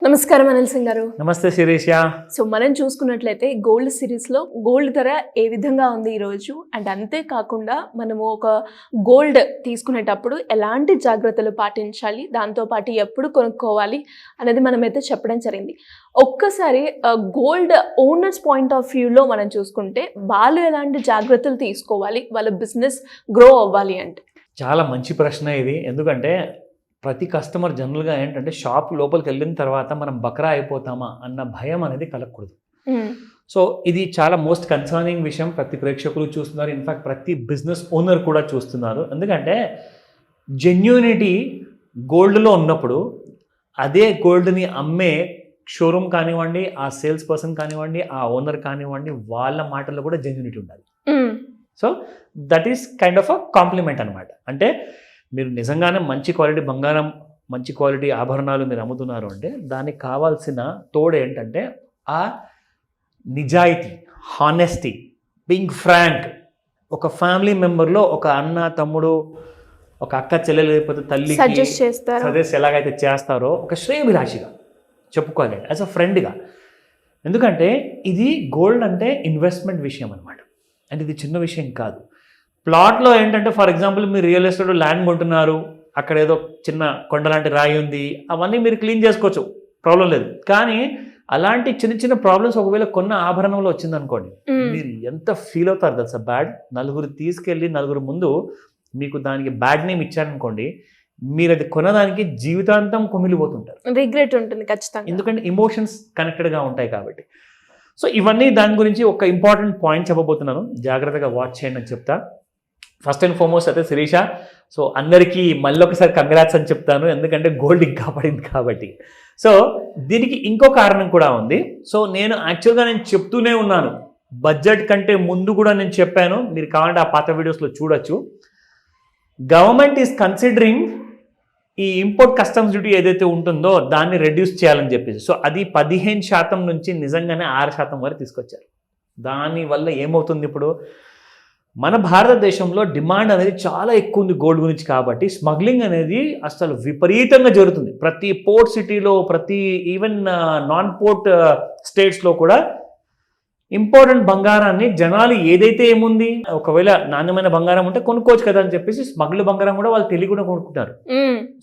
నమస్కారం అనిల్ సింగ్ గారు. నమస్తే శిరీష. సో మనం చూసుకున్నట్లయితే గోల్డ్ సిరీస్లో గోల్డ్ ధర ఏ విధంగా ఉంది ఈరోజు, అండ్ అంతేకాకుండా మనము ఒక గోల్డ్ తీసుకునేటప్పుడు ఎలాంటి జాగ్రత్తలు పాటించాలి, దాంతోపాటు ఎప్పుడు కొనుక్కోవాలి అనేది మనమైతే చెప్పడం జరిగింది. ఒక్కసారి గోల్డ్ ఓనర్స్ పాయింట్ ఆఫ్ వ్యూలో మనం చూసుకుంటే వాళ్ళు ఎలాంటి జాగ్రత్తలు తీసుకోవాలి వాళ్ళ బిజినెస్ గ్రో అవ్వాలి అంటే? చాలా మంచి ప్రశ్న ఇది. ఎందుకంటే ప్రతి కస్టమర్ జనరల్గా ఏంటంటే షాప్ లోపలికి వెళ్ళిన తర్వాత మనం బక్రా అయిపోతామా అన్న భయం అనేది కలగకూడదు. సో ఇది చాలా మోస్ట్ కన్సర్నింగ్ విషయం. ప్రతి ప్రేక్షకులు చూస్తున్నారు, ఇన్ఫ్యాక్ట్ ప్రతి బిజినెస్ ఓనర్ కూడా చూస్తున్నారు. ఎందుకంటే జెన్యూనిటీ గోల్డ్లో ఉన్నప్పుడు అదే గోల్డ్ని అమ్మే షోరూమ్ కానివ్వండి, ఆ సేల్స్ పర్సన్ కానివ్వండి, ఆ ఓనర్ కానివ్వండి, వాళ్ళ మాటల్లో కూడా జెన్యూనిటీ ఉండాలి. So that is kind of a compliment అనమాట. అంటే మీరు నిజంగానే మంచి క్వాలిటీ బంగారం, మంచి క్వాలిటీ ఆభరణాలు మీరు అమ్ముతున్నారు అంటే దానికి కావాల్సిన తోడు ఏంటంటే ఆ నిజాయితీ, హానెస్టీ, బీయింగ్ ఫ్రాంక్. ఒక ఫ్యామిలీ మెంబర్లో ఒక అన్న, తమ్ముడు, ఒక అక్క, చెల్లెలు, లేకపోతే తల్లికి సజెస్ట్ ఎలాగైతే చేస్తారో ఒక శ్రేయభిలాషిగా చెప్పుకోవాలి, యాజ్ అ ఫ్రెండ్గా. ఎందుకంటే ఇది గోల్డ్ అంటే ఇన్వెస్ట్మెంట్ విషయం అనమాట. అంటే ఇది చిన్న విషయం కాదు. ప్లాట్లో ఏంటంటే ఫర్ ఎగ్జాంపుల్ మీరు రియల్ ఎస్టేట్ ల్యాండ్ కొంటున్నారు, అక్కడ ఏదో చిన్న కొండలాంటి రాయి ఉంది, అవన్నీ మీరు క్లీన్ చేసుకోవచ్చు, ప్రాబ్లం లేదు. కానీ అలాంటి చిన్న చిన్న ప్రాబ్లమ్స్ ఒకవేళ కొన్న ఆభరణంలో వచ్చిందనుకోండి, మీరు ఎంత ఫీల్ అవుతారు దట్స్ అ బ్యాడ్. నలుగురు తీసుకెళ్ళి నలుగురు ముందు మీకు దానికి బ్యాడ్ నేమ్ ఇచ్చారనుకోండి, మీరు అది కొనడానికి జీవితాంతం కుమిలిపోతుంటారు, రిగ్రెట్ ఉంటుంది ఖచ్చితంగా. ఎందుకంటే ఇమోషన్స్ కనెక్టెడ్గా ఉంటాయి కాబట్టి. సో ఇవన్నీ దాని గురించి ఒక ఇంపార్టెంట్ పాయింట్ చెప్పబోతున్నాను, జాగ్రత్తగా వాచ్ చేయండి అని చెప్తా. ఫస్ట్ అండ్ ఫార్మోస్ట్ అయితే శిరీష, సో అందరికీ మళ్ళీ ఒకసారి కంగ్రాట్స్ అని చెప్తాను, ఎందుకంటే గోల్డ్ ఇంకా పడింది కాబట్టి. సో దీనికి ఇంకో కారణం కూడా ఉంది. సో నేను యాక్చువల్గా చెప్తూనే ఉన్నాను, బడ్జెట్ కంటే ముందు కూడా నేను చెప్పాను, మీరు కావాలంటే ఆ పాత వీడియోస్లో చూడొచ్చు. గవర్నమెంట్ ఈజ్ కన్సిడరింగ్ ఈ ఇంపోర్ట్ కస్టమ్స్ డ్యూటీ ఏదైతే ఉంటుందో దాన్ని రెడ్యూస్ చేయాలని చెప్పేసి. సో అది 15% నుంచి నిజంగానే 6% వరకు తీసుకొచ్చారు. దానివల్ల ఏమవుతుంది, ఇప్పుడు మన భారతదేశంలో డిమాండ్ అనేది చాలా ఎక్కువ ఉంది గోల్డ్ గురించి, కాబట్టి స్మగ్లింగ్ అనేది అసలు విపరీతంగా జరుగుతుంది. ప్రతి పోర్ట్ సిటీలో, ప్రతి ఈవెన్ నాన్ పోర్ట్ స్టేట్స్లో కూడా ఇంపార్టెంట్ బంగారాన్ని జనాలు ఏదైతే ఏముంది, ఒకవేళ నాణ్యమైన బంగారం ఉంటే కొనుక్కోవచ్చు కదా అని చెప్పేసి స్మగ్ల్ బంగారం కూడా వాళ్ళు తెలియకుండా కొనుక్కుంటారు.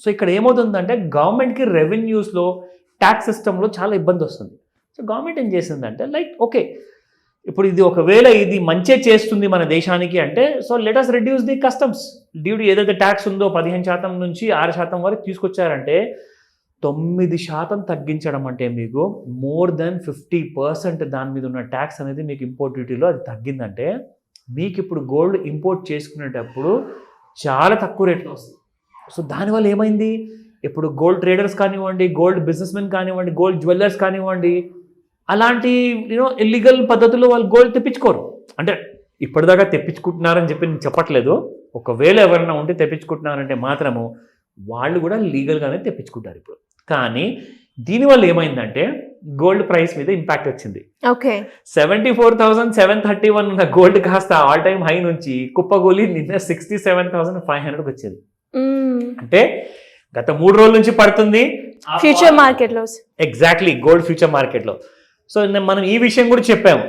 సో ఇక్కడ ఏమవుతుందంటే గవర్నమెంట్కి రెవెన్యూస్లో, ట్యాక్స్ సిస్టంలో చాలా ఇబ్బంది వస్తుంది. సో గవర్నమెంట్ ఏం చేసిందంటే ఓకే, ఇప్పుడు ఇది ఒకవేళ ఇది మంచి చేస్తుంది మన దేశానికి అంటే, so let us reduce the customs duty. ఏదైతే ట్యాక్స్ ఉందో 15% నుంచి 6% వరకు తీసుకొచ్చారంటే 9% తగ్గించడం అంటే మీకు మోర్ దెన్ 50% దాని మీద ఉన్న ట్యాక్స్ అనేది మీకు ఇంపోర్ట్ డ్యూటీలో అది తగ్గిందంటే మీకు ఇప్పుడు గోల్డ్ ఇంపోర్ట్ చేసుకునేటప్పుడు చాలా తక్కువ రేట్లో వస్తుంది. సో దానివల్ల ఏమైంది, ఇప్పుడు గోల్డ్ ట్రేడర్స్ కానివ్వండి, గోల్డ్ బిజినెస్ మెన్ కానివ్వండి, గోల్డ్ జ్యువెలర్స్ కానివ్వండి, అలాంటి ఇల్లీగల్ పద్ధతుల్లో వాళ్ళు గోల్డ్ తెప్పించుకోరు. అంటే ఇప్పటిదాకా తెప్పించుకుంటున్నారని చెప్పి నేను చెప్పట్లేదు, ఒకవేళ ఎవరైనా ఉంటే తెప్పించుకుంటున్నారంటే మాత్రము వాళ్ళు కూడా లీగల్గానే తెప్పించుకుంటారు ఇప్పుడు. కానీ దీనివల్ల ఏమైందంటే గోల్డ్ ప్రైస్ మీద ఇంపాక్ట్ వచ్చింది. 74,731 ఉన్న గోల్డ్ కాస్త ఆల్ టైమ్ హై నుంచి కుప్పగోలి నిన్న 67,500 వచ్చేది. అంటే గత 3 రోజుల నుంచి పడుతుంది ఫ్యూచర్ మార్కెట్లో. ఎగ్జాక్ట్లీ, గోల్డ్ ఫ్యూచర్ మార్కెట్లో. సో మనం ఈ విషయం కూడా చెప్పాము,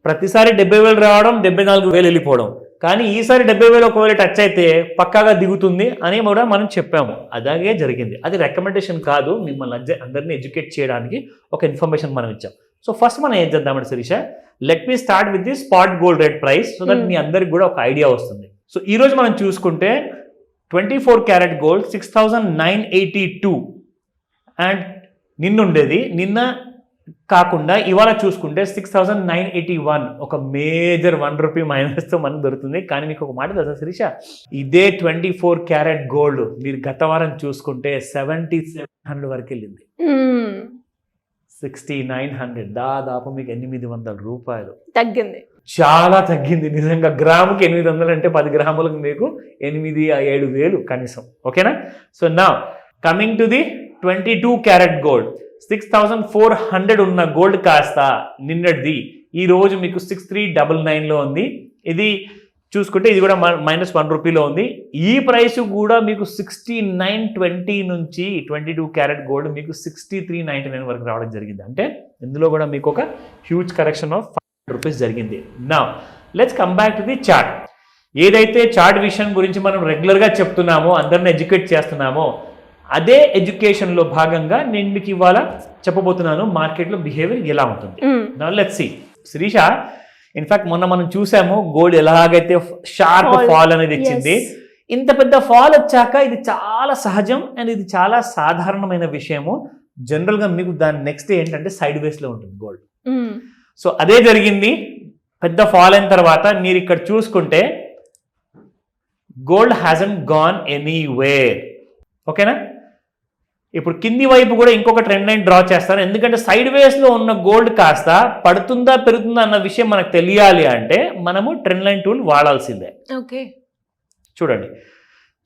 ప్రతిసారి 70,000 రావడం, 74,000 వెళ్ళిపోవడం, కానీ ఈసారి 70,000 ఒకవేళ టచ్ అయితే పక్కాగా దిగుతుంది అని కూడా మనం చెప్పాము. అలాగే జరిగింది. అది రికమెండేషన్ కాదు, మిమ్మల్ని అందరినీ ఎడ్యుకేట్ చేయడానికి ఒక ఇన్ఫర్మేషన్ మనం ఇచ్చాం. సో ఫస్ట్ మనం ఏం చేద్దామంటే Sirisha, let me start with the spot gold rate price, so that మీ అందరికి కూడా ఒక ఐడియా వస్తుంది. సో ఈరోజు మనం చూసుకుంటే 24 క్యారెట్ గోల్డ్ 6,982 అండ్ నిన్నుండేది, నిన్న కాకుండా ఇవాళ చూసుకుంటే 6,981, ఒక మేజర్ ₹1 మైనస్తో మనకు దొరుకుతుంది. కానీ మీకు ఒక మాట తెలుసా శిరీష, ఇదే 24 క్యారెట్ గోల్డ్ మీరు గత వారం చూసుకుంటే 7,700 వరకు వెళ్ళింది. 6,900, దాదాపు మీకు ₹800 తగ్గింది. చాలా తగ్గింది నిజంగా. గ్రాముకి 800 అంటే 10 గ్రాములకు మీకు 8,000-7,000 కనీసం. ఓకేనా? సో నా coming to the 22 carat gold, 6,400 ఉన్న గోల్డ్ కాస్త నిన్నటిది ఈ రోజు మీకు 6,399లో ఉంది. ఇది చూసుకుంటే ఇది కూడా -1 రూపీలో ఉంది. ఈ ప్రైస్ కూడా మీకు 69.20 నుంచి 22 క్యారెట్ గోల్డ్ మీకు 63.99 వరకు రావడం జరిగింది. అంటే ఇందులో కూడా మీకు ఒక హ్యూజ్ కరెక్షన్ ఆఫ్ 500 రూపీస్ జరిగింది. Now let's come back to the chart. ఏదైతే చార్ట్ విషయం గురించి మనం రెగ్యులర్గా చెప్తున్నామో, అందరిని ఎడ్యుకేట్ చేస్తున్నామో, అదే ఎడ్యుకేషన్లో భాగంగా నేను మీకు ఇవాళ చెప్పబోతున్నాను మార్కెట్లో బిహేవియర్ ఎలా ఉంటుంది. Now let's see. Sirisha, in fact మొన్న మనం చూసాము గోల్డ్ ఎలాగైతే షార్ప్ ఫాల్ అనేది ఇచ్చింది. ఇంత పెద్ద ఫాల్ వచ్చాక ఇది చాలా సహజం అండ్ ఇది చాలా సాధారణమైన విషయము. జనరల్గా మీకు దాని నెక్స్ట్ ఏంటంటే సైడ్ వేస్లో ఉంటుంది గోల్డ్. సో అదే జరిగింది. పెద్ద ఫాల్ అయిన తర్వాత మీరు ఇక్కడ చూసుకుంటే గోల్డ్ హ్యాజంట్ గాన్ ఎనీవేర్. ఓకేనా? ఇప్పుడు కింది వైపు కూడా ఇంకొక ట్రెండ్ లైన్ డ్రా చేస్తాను. ఎందుకంటే సైడ్ వేస్లో ఉన్న గోల్డ్ కాస్త పడుతుందా పెరుగుతుందా అన్న విషయం మనకు తెలియాలి అంటే మనము ట్రెండ్ లైన్ టూల్ వాడాల్సిందే. ఓకే, చూడండి.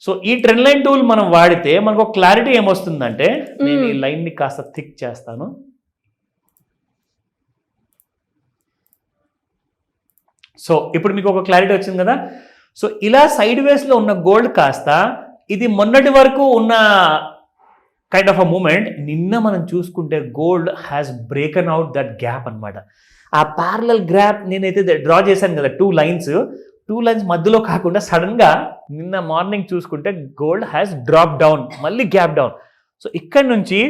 సో ఈ ట్రెండ్ లైన్ టూల్ మనం వాడితే మనకు ఒక క్లారిటీ ఏమొస్తుందంటే, నేను ఈ లైన్ని కాస్త థిక్ చేస్తాను. సో ఇప్పుడు మీకు ఒక క్లారిటీ వచ్చింది కదా. సో ఇలా సైడ్ వేస్లో ఉన్న గోల్డ్ కాస్త ఇది మొన్నటి వరకు ఉన్న కైండ్ ఆఫ్ అ మూమెంట్ నిన్న మనం చూసుకుంటే gold has broken out that gap అనమాట. ఆ ప్యారలల్ గ్యాప్ నేనైతే డ్రా చేశాను కదా, టూ లైన్స్ మధ్యలో కాకుండా సడన్గా నిన్న మార్నింగ్ చూసుకుంటే గోల్డ్ హ్యాస్ డ్రాప్ డౌన్, మళ్ళీ గ్యాప్ డౌన్. సో ఇక్కడ నుంచి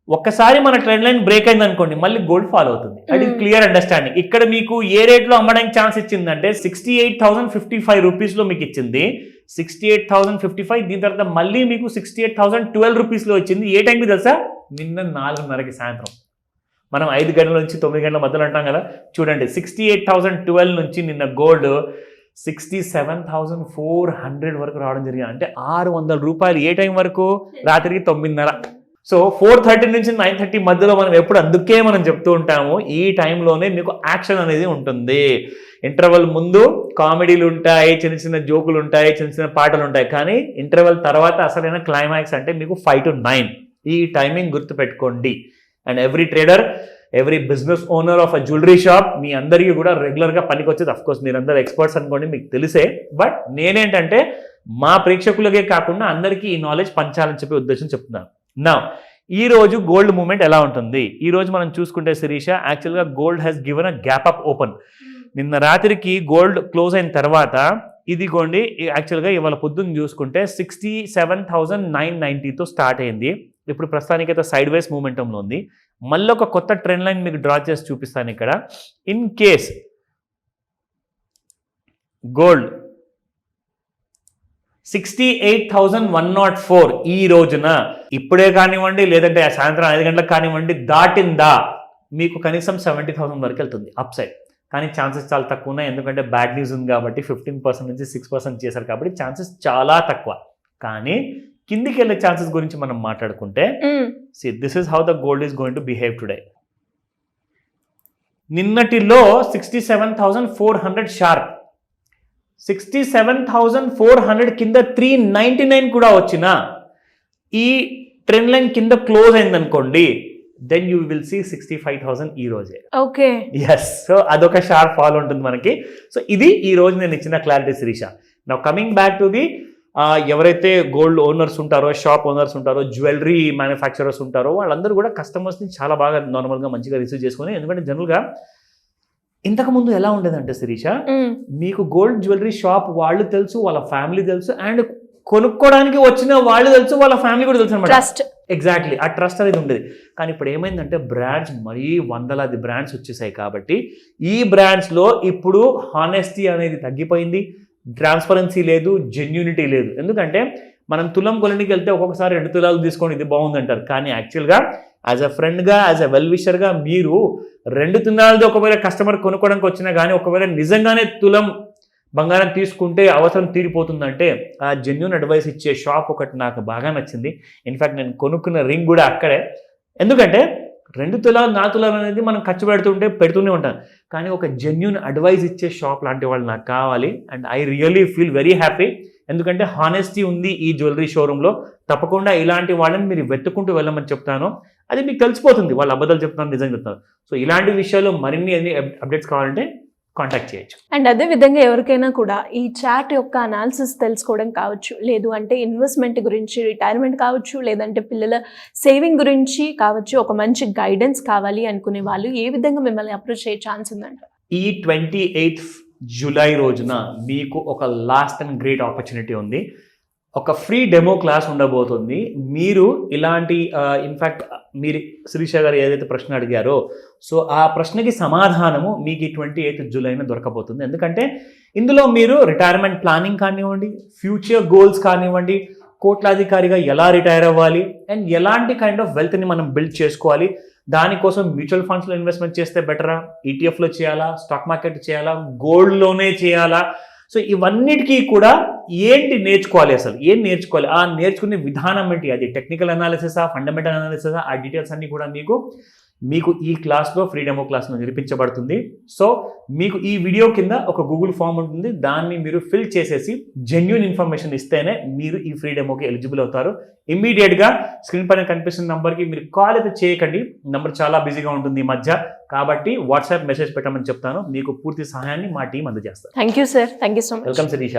ఒక్కసారి మన ట్రెండ్ లైన్ బ్రేక్ అయింది అనుకోండి, మళ్ళీ గోల్డ్ ఫాల్ అవుతుంది. అది క్లియర్ అండర్స్టాండింగ్. ఇక్కడ మీకు ఏ రేట్లో అమ్మడానికి ఛాన్స్ ఇచ్చిందంటే 68,055 రూపీస్లో మీకు ఇచ్చింది. 68,055. దీని తర్వాత మళ్ళీ మీకు 68,012 రూపీస్లో వచ్చింది. ఏ టైంకి తెలుసా? నిన్న 4:30కి సాయంత్రం. మనం 5 గంటల నుంచి 9 గంటల మధ్యలో అంటాం కదా. చూడండి, 68,012 నుంచి నిన్న గోల్డ్ 67,400 వరకు రావడం జరిగింది. అంటే 600 రూపాయలు. ఏ టైం వరకు? రాత్రికి 9:30. సో 4:30 నుంచి 9:30 మధ్యలో మనం ఎప్పుడు, అందుకే మనం చెప్తూ ఉంటాము ఈ టైంలోనే మీకు యాక్షన్ అనేది ఉంటుంది. ఇంటర్వెల్ ముందు కామెడీలు ఉంటాయి, చిన్న చిన్న జోకులు ఉంటాయి, చిన్న చిన్న పాటలు ఉంటాయి. కానీ ఇంటర్వెల్ తర్వాత అసలైన క్లైమాక్స్ అంటే మీకు 5 to 9. ఈ టైమింగ్ గుర్తుపెట్టుకోండి. And every trader, every business owner of a jewellery shop, మీ అందరికీ కూడా రెగ్యులర్గా పనికొచ్చేది. అఫ్కోర్స్ మీరందరూ ఎక్స్పర్ట్స్ అనుకోండి, మీకు తెలిసే. బట్ నేనేంటంటే మా ప్రేక్షకులకే కాకుండా అందరికీ ఈ నాలెడ్జ్ పంచాలని చెప్పి ఉద్దేశం చెప్తున్నాను. నా ఈ రోజు గోల్డ్ మూవ్మెంట్ ఎలా ఉంటుంది? ఈ రోజు మనం చూసుకుంటే శిరీష, యాక్చువల్గా gold has given a gap up open. నిన్న రాత్రికి గోల్డ్ క్లోజ్ అయిన తర్వాత ఇదిగోండి, యాక్చువల్గా ఇవాళ పొద్దున్న చూసుకుంటే 67,990తో స్టార్ట్ అయింది. ఇప్పుడు ప్రస్తుతానికైతే సైడ్ వేస్ మూమెంటంలో ఉంది. మళ్ళీ ఒక కొత్త ట్రెండ్ లైన్ మీకు డ్రా చేసి చూపిస్తాను ఇక్కడ. ఇన్ కేస్ గోల్డ్ 68,104 ఈ రోజున ఇప్పుడే కానివ్వండి, లేదంటే సాయంత్రం 5 గంటలకు కానివ్వండి, దాటిందా మీకు కనీసం 70,000 వరకు వెళ్తుంది అప్ సైడ్. కానీ ఛాన్సెస్ చాలా తక్కువ ఉన్నాయి. ఎందుకంటే బ్యాడ్ న్యూస్ ఉంది కాబట్టి 15% నుంచి 6% చేశారు కాబట్టి ఛాన్సెస్ చాలా తక్కువ. కానీ కిందికి వెళ్ళే ఛాన్సెస్ గురించి మనం మాట్లాడుకుంటే, this is how the gold is going to behave today. నిన్నటిలో 67,400 షార్ప్, 67,400 కింద 399 కూడా వచ్చిన ఈ ట్రెండ్ లైన్ కింద క్లోజ్ అయిందనుకోండి, దెన్ యూ విల్ సీ 65,000 ఈ రోజే. Okay, yes. సో అదొక షార్ప్ ఫాల్ ఉంటుంది మనకి. సో ఇది ఈ రోజు నేను ఇచ్చిన clarity Sirisha. Now coming back to the ఎవరైతే గోల్డ్ ఓనర్స్ ఉంటారో, షాప్ ఓనర్స్ ఉంటారో, జ్యువెలరీ మ్యానుఫ్యాక్చరర్స్ ఉంటారో, వాళ్ళందరూ కూడా కస్టమర్స్ని చాలా బాగా నార్మల్గా మంచిగా రిసీవ్ చేసుకుని. ఎందుకంటే జనరల్గా ఇంతకుముందు ఎలా ఉండేదంటే శిరీష, మీకు గోల్డ్ జ్యువెలరీ షాప్ వాళ్ళు తెలుసు, వాళ్ళ ఫ్యామిలీ తెలుసు, అండ్ కొనుక్కోవడానికి వచ్చిన వాళ్ళు తెలుసు, వాళ్ళ ఫ్యామిలీ కూడా తెలుసు అనమాట. ఎగ్జాక్ట్లీ, ఆ ట్రస్ట్ అనేది ఉండేది. కానీ ఇప్పుడు ఏమైందంటే బ్రాండ్స్ మరీ వందలాది బ్రాండ్స్ వచ్చేసాయి కాబట్టి ఈ బ్రాండ్స్లో ఇప్పుడు హానెస్టీ అనేది తగ్గిపోయింది, ట్రాన్స్పరెన్సీ లేదు, జెన్యూనిటీ లేదు. ఎందుకంటే మనం తులం కొలనికి వెళ్తే ఒక్కొక్కసారి 2 తులాలు తీసుకోండి ఇది బాగుంది అంటారు. కానీ యాక్చువల్గా యాజ్ అ ఫ్రెండ్గా, యాజ్ అ వెల్ విషర్గా మీరు 2 తులాలది ఒకవేళ కస్టమర్ కొనుక్కోవడానికి వచ్చినా కానీ ఒకవేళ నిజంగానే తులం బంగారం తీసుకుంటే అవసరం తీరిపోతుందంటే ఆ జెన్యూన్ అడ్వైస్ ఇచ్చే షాప్ ఒకటి నాకు బాగా నచ్చింది. ఇన్ఫ్యాక్ట్ నేను కొనుక్కున్న రింగ్ కూడా అక్కడే. ఎందుకంటే 2 తులాలు 4 తులాలు అనేది మనం ఖర్చు పెడుతూనే ఉంటాం. కానీ ఒక జెన్యూన్ అడ్వైస్ ఇచ్చే షాప్ లాంటి వాళ్ళు నాకు కావాలి. And I really feel very happy. ఎందుకంటే హానెస్టీ ఉంది ఈ జ్యువెలరీ షోరూంలో. తప్పకుండా ఇలాంటి వాళ్ళని మీరు వెతుక్కుంటూ వెళ్ళమని చెప్తాను. అది మీకు తెలిసిపోతుంది, వాళ్ళు అబద్ధాలు చెప్తాను, నిజంగా చెప్తాను. సో ఇలాంటి విషయాలు మరిన్ని అప్డేట్స్ కావాలంటే కాంటాక్ట్ చేయొచ్చు. అండ్ అదే విధంగా ఎవరికైనా కూడా ఈ చాట్ యొక్క అనాలిసిస్ తెలుసుకోవడం కావచ్చు, లేదు అంటే ఇన్వెస్ట్మెంట్ గురించి, రిటైర్మెంట్ కావచ్చు, లేదంటే పిల్లల సేవింగ్ గురించి కావచ్చు, ఒక మంచి గైడెన్స్ కావాలి అనుకునే వాళ్ళు ఏ విధంగా మిమ్మల్ని అప్రోచ్ అయ్యే ఛాన్స్ ఉందంట? ఈ 28th జూలై రోజున మీకు ఒక లాస్ట్ అండ్ గ్రేట్ ఆపర్చునిటీ ఉంది. ఒక ఫ్రీ డెమో క్లాస్ ఉండబోతుంది. మీరు ఇలాంటి ఇన్ఫ్యాక్ట్ మీరు శిరీష గారు ఏదైతే ప్రశ్న అడిగారో సో ఆ ప్రశ్నకి సమాధానము మీకు ఈ 28th జూలైన దొరకబోతుంది. ఎందుకంటే ఇందులో మీరు రిటైర్మెంట్ ప్లానింగ్ కానివ్వండి, ఫ్యూచర్ గోల్స్ కానివ్వండి, కోట్లాధికారిగా ఎలా రిటైర్ అవ్వాలి అండ్ ఎలాంటి కైండ్ ఆఫ్ వెల్త్ని మనం బిల్డ్ చేసుకోవాలి, దానికోసం మ్యూచువల్ ఫండ్స్లో ఇన్వెస్ట్మెంట్ చేస్తే బెటరా, ఈటీఎఫ్లో చేయాలా, స్టాక్ మార్కెట్ చేయాలా, గోల్డ్లోనే చేయాలా, సో ఇవన్నిటికీ కూడా ఏంటి నేర్చుకోవాలి, అసలు ఏం నేర్చుకోవాలి, ఆ నేర్చుకునే విధానం ఏంటి, అది టెక్నికల్ అనాలిసిసా, ఫండమెంటల్ అనాలిసిసా, ఆ డీటెయిల్స్ అన్నీ కూడా మీకు ఈ క్లాస్లో ఫ్రీ డెమో క్లాస్లో నిరూపించబడుతుంది. సో మీకు ఈ వీడియో కింద ఒక గూగుల్ ఫామ్ ఉంటుంది, దాన్ని మీరు ఫిల్ చేసేసి జెన్యూన్ ఇన్ఫర్మేషన్ ఇస్తేనే మీరు ఈ ఫ్రీ డెమోకి ఎలిజిబుల్ అవుతారు. ఇమ్మీడియట్గా స్క్రీన్ పైన కనిపిస్తున్న నంబర్కి మీరు కాల్ అయితే చేయకండి, నంబర్ చాలా బిజీగా ఉంటుంది ఈ మధ్య, కాబట్టి వాట్సాప్ మెసేజ్ పెట్టమని చెప్తాను. మీకు పూర్తి సహాయాన్ని మా టీం అందజేస్తారు. Thank you sir, thank you so much. Welcome Sirisha.